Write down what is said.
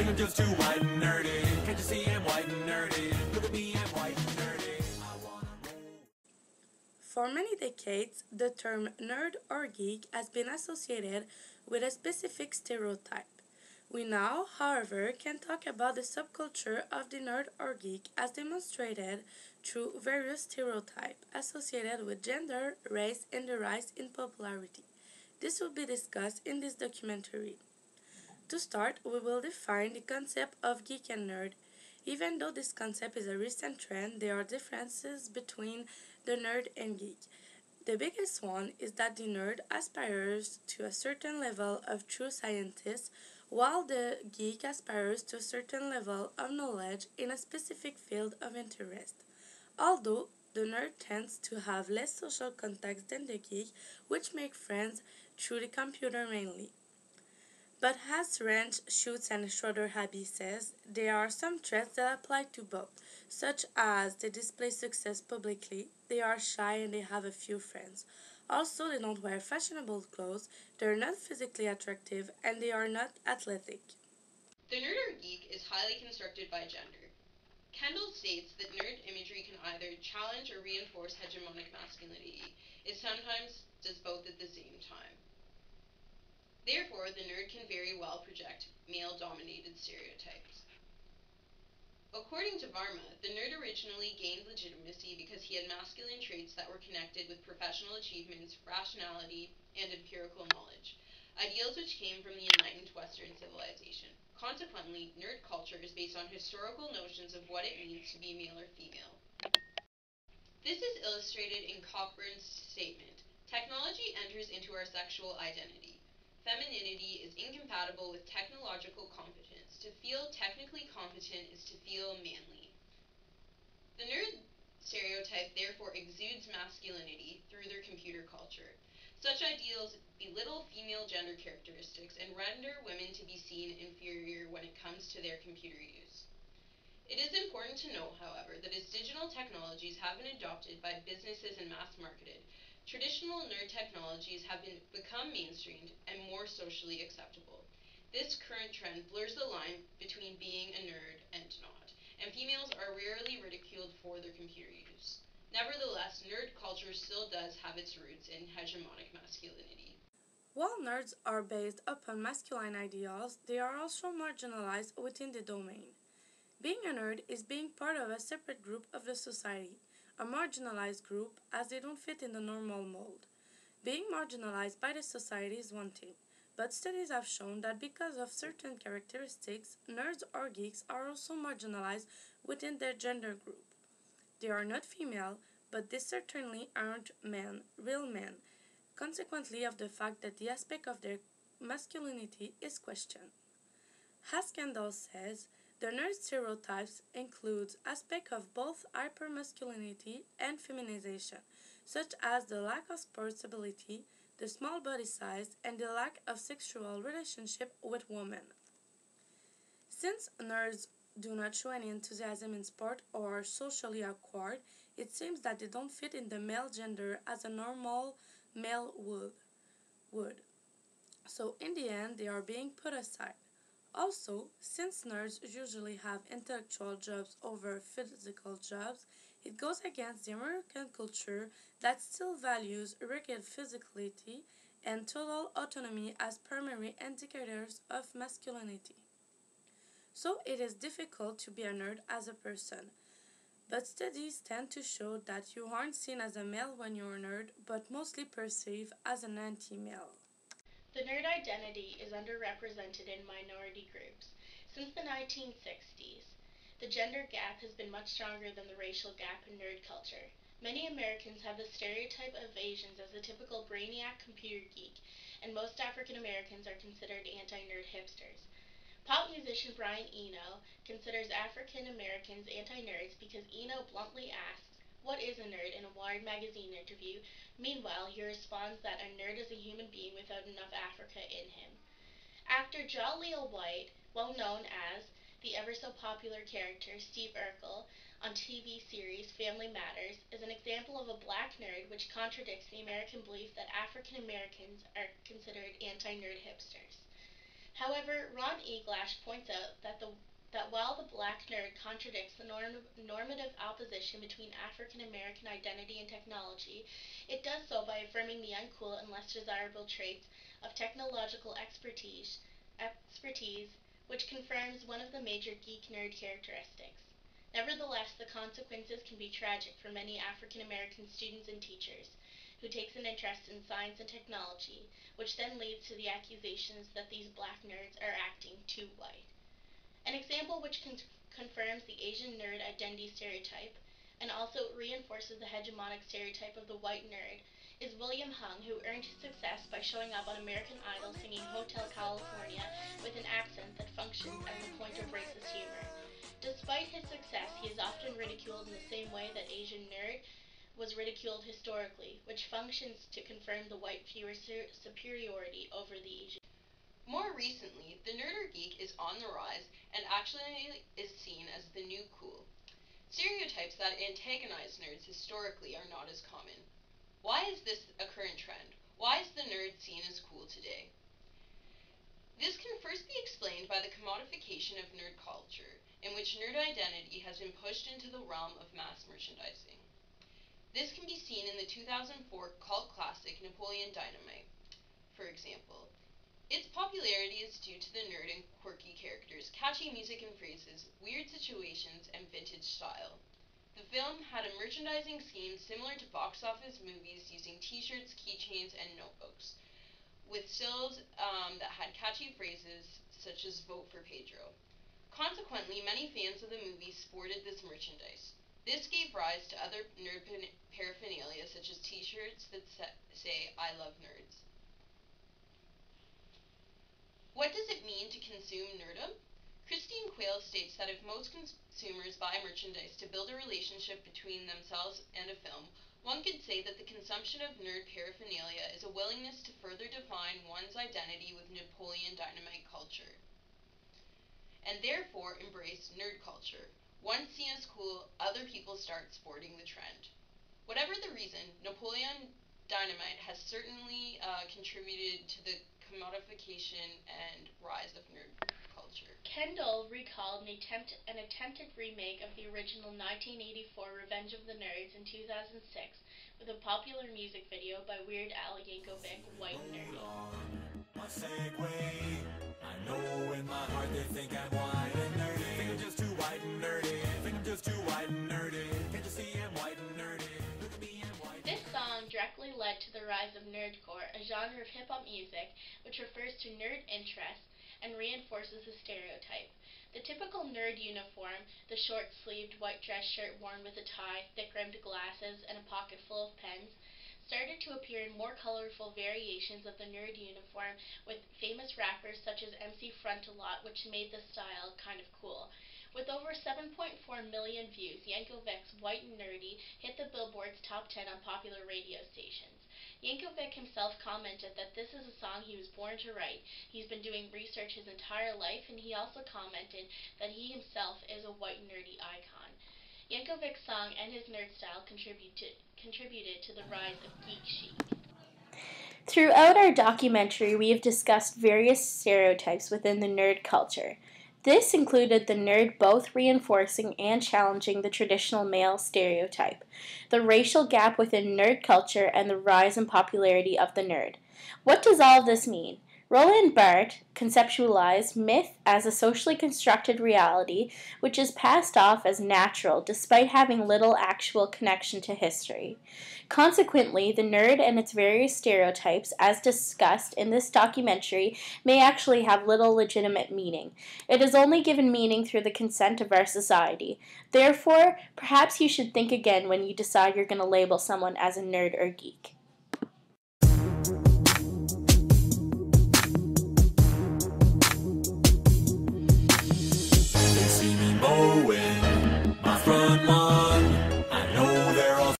think I'm just too white and nerdy. Can't you see I'm white and nerdy? Look at me, I'm white and nerdy. I wanna roll. For many decades, the term nerd or geek has been associated with a specific stereotype. We now, however, can talk about the subculture of the nerd or geek as demonstrated through various stereotypes associated with gender, race, and the rise in popularity. This will be discussed in this documentary. To start, we will define the concept of geek and nerd. Even though this concept is a recent trend, there are differences between the nerd and geek. The biggest one is that the nerd aspires to a certain level of true scientist, while the geek aspires to a certain level of knowledge in a specific field of interest. Although the nerd tends to have less social contacts than the geek, which make friends through the computer mainly. But as Ranch, Schutz, and Schroeder-Haby says, there are some traits that apply to both, such as they display success publicly, they are shy and they have a few friends. Also, they don't wear fashionable clothes, they're not physically attractive, and they are not athletic. The nerd or geek is highly constructed by gender. Kendall states that nerd imagery can either challenge or reinforce hegemonic masculinity. It sometimes does both at the same time. Therefore, the nerd can very well project male-dominated stereotypes. According to Varma, the nerd originally gained legitimacy because he had masculine traits that were connected with professional achievements, rationality, and empirical knowledge, ideals which came from the enlightened Western civilization. Consequently, nerd culture is based on historical notions of what it means to be male or female. This is illustrated in Cockburn's statement. Technology enters into our sexual identity. Femininity is incompatible with technological competence. To feel technically competent is to feel manly. The nerd stereotype therefore exudes masculinity through their computer culture. Such ideals belittle female gender characteristics and render women to be seen inferior when it comes to their computer use. It is important to note, however, that as digital technologies have been adopted by businesses and mass marketed, traditional nerd technologies have become mainstreamed and more socially acceptable. This current trend blurs the line between being a nerd and not, and females are rarely ridiculed for their computer use. Nevertheless, nerd culture still does have its roots in hegemonic masculinity. While nerds are based upon masculine ideals, they are also marginalized within the domain. Being a nerd is being part of a separate group of the society, a marginalized group as they don't fit in the normal mold. Being marginalized by the society is one thing, but studies have shown that because of certain characteristics, nerds or geeks are also marginalized within their gender group. They are not female, but they certainly aren't men, real men, consequently of the fact that the aspect of their masculinity is questioned. As Kendall says, the nerd stereotypes includes aspects of both hypermasculinity and feminization, such as the lack of sports ability, the small body size, and the lack of sexual relationship with women. Since nerds do not show any enthusiasm in sport or are socially awkward, it seems that they don't fit in the male gender as a normal male would. So in the end, they are being put aside. Also, since nerds usually have intellectual jobs over physical jobs, it goes against the American culture that still values rugged physicality and total autonomy as primary indicators of masculinity. So it is difficult to be a nerd as a person. But studies tend to show that you aren't seen as a male when you're a nerd, but mostly perceived as an anti-male. The nerd identity is underrepresented in minority groups. Since the 1960s, the gender gap has been much stronger than the racial gap in nerd culture. Many Americans have the stereotype of Asians as the typical brainiac computer geek, and most African Americans are considered anti-nerd hipsters. Pop musician Brian Eno considers African Americans anti-nerds because Eno bluntly asks, "What is a nerd?" in a Wired magazine interview. Meanwhile, he responds that a nerd is a human being without enough Africa in him. Actor Jaleel White, well known as the ever-so-popular character Steve Urkel on TV series Family Matters, is an example of a black nerd which contradicts the American belief that African Americans are considered anti-nerd hipsters. However, Ron Eglash points out that while the black nerd contradicts the normative opposition between African American identity and technology, it does so by affirming the uncool and less desirable traits of technological expertise, which confirms one of the major geek nerd characteristics. Nevertheless, the consequences can be tragic for many African American students and teachers who takes an interest in science and technology, which then leads to the accusations that these black nerds are acting too white. An example which confirms the Asian nerd identity stereotype and also reinforces the hegemonic stereotype of the white nerd is William Hung, who earned his success by showing up on American Idol singing Hotel California with an accent that functions as a point of racist humor. Despite his success, he is often ridiculed in the same way that Asian nerd was ridiculed historically, which functions to confirm the white viewer's superiority over the Asian. More recently, the nerd or geek is on the rise and actually is seen as the new cool. Stereotypes that antagonize nerds historically are not as common. Why is this a current trend? Why is the nerd seen as cool today? This can first be explained by the commodification of nerd culture, in which nerd identity has been pushed into the realm of mass merchandising. This can be seen in the 2004 cult classic Napoleon Dynamite, for example. Its popularity is due to the nerd and quirky characters, catchy music and phrases, weird situations, and vintage style. The film had a merchandising scheme similar to box office movies using t-shirts, keychains, and notebooks, with stills that had catchy phrases such as "Vote for Pedro." Consequently, many fans of the movie sported this merchandise. This gave rise to other nerd paraphernalia such as t-shirts that say "I love nerds." What does it mean to consume nerdom? Christine Quayle states that if most consumers buy merchandise to build a relationship between themselves and a film, one could say that the consumption of nerd paraphernalia is a willingness to further define one's identity with Napoleon Dynamite culture, and therefore embrace nerd culture. Once seen as cool, other people start sporting the trend. Whatever the reason, Napoleon Dynamite has certainly contributed to the commodification and rise of nerd culture. Kendall recalled an attempted remake of the original 1984 Revenge of the Nerds in 2006 with a popular music video by Weird Al Yankovic, White and Nerdy. My segue, I know in my heart they think I'm white and nerdy. Think I'm just too white and nerdy. Think I'm just too white and nerdy. Can't you see I'm white and nerdy? Look at me, I'm white. This song directly led to the rise of nerdcore, a genre of hip-hop music which refers to nerd interests and reinforces the stereotype. The typical nerd uniform, the short-sleeved white dress shirt worn with a tie, thick-rimmed glasses, and a pocket full of pens, started to appear in more colorful variations of the nerd uniform with famous rappers such as MC Frontalot, which made the style kind of cool. With over 7.4 million views, Yankovic's White and Nerdy hit the Billboard's top 10 on popular radio stations. Yankovic himself commented that this is a song he was born to write. He's been doing research his entire life, and he also commented that he himself is a white and nerdy icon. Yankovic's song and his nerd style contributed to the rise of geek chic. Throughout our documentary, we have discussed various stereotypes within the nerd culture. This included the nerd both reinforcing and challenging the traditional male stereotype, the racial gap within nerd culture, and the rise in popularity of the nerd. What does all of this mean? Roland Barthes conceptualized myth as a socially constructed reality which is passed off as natural despite having little actual connection to history. Consequently, the nerd and its various stereotypes, as discussed in this documentary, may actually have little legitimate meaning. It is only given meaning through the consent of our society. Therefore, perhaps you should think again when you decide you're going to label someone as a nerd or geek.